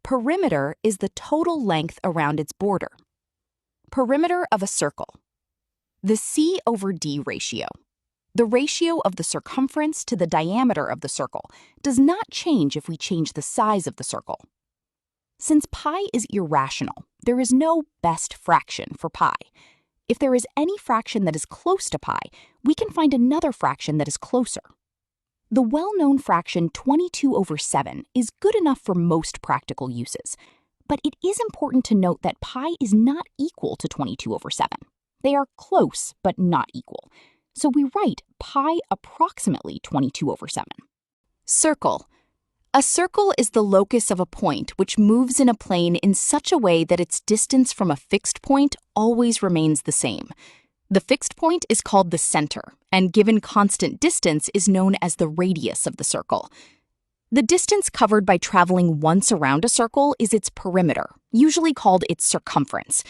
Perimeter is the total length around its border. Perimeter of a circle. The C/D ratio. The ratio of the circumference to the diameter of the circle does not change if we change the size of the circle. Since pi is irrational, there is no best fraction for pi. If there is any fraction that is close to pi, we can find another fraction that is closer. The well-known fraction 22/7 is good enough for most practical uses, but it is important to note that pi is not equal to 22/7. They are close, but not equal. So we write pi approximately 22/7. Circle. A circle is the locus of a point which moves in a plane in such a way that its distance from a fixed point always remains the same. The fixed point is called the center, and given constant distance is known as the radius of the circle. The distance covered by traveling once around a circle is its perimeter, usually called its circumference.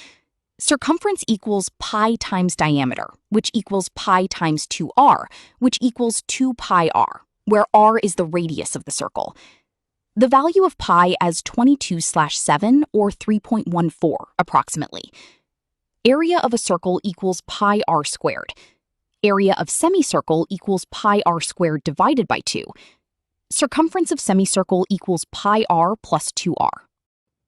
Circumference equals pi times diameter, which equals pi times 2r, which equals 2 pi r, where r is the radius of the circle. The value of pi as 22/7 or 3.14 approximately. Area of a circle equals pi r squared. Area of semicircle equals pi r squared divided by 2. Circumference of semicircle equals pi r plus 2r.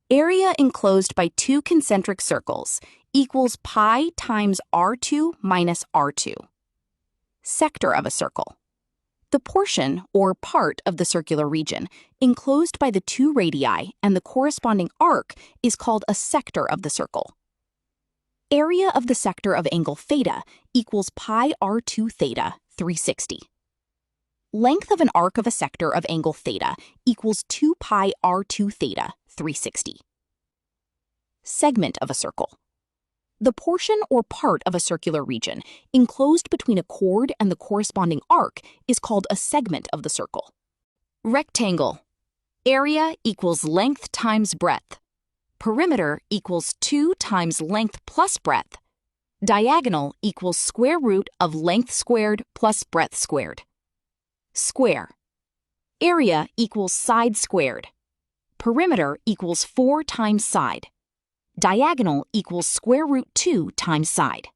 Area enclosed by two concentric circles equals pi times r2 minus r2. Sector of a circle. The portion, or part, of the circular region enclosed by the two radii and the corresponding arc is called a sector of the circle. Area of the sector of angle theta equals pi r2 theta 360. Length of an arc of a sector of angle theta equals 2 pi r2 theta 360. Segment of a circle. The portion or part of a circular region enclosed between a chord and the corresponding arc is called a segment of the circle. Rectangle. Area equals length times breadth. Perimeter equals 2 times length plus breadth. Diagonal equals square root of length squared plus breadth squared. Square. Area equals side squared. Perimeter equals 4 times side. Diagonal equals square root 2 times side.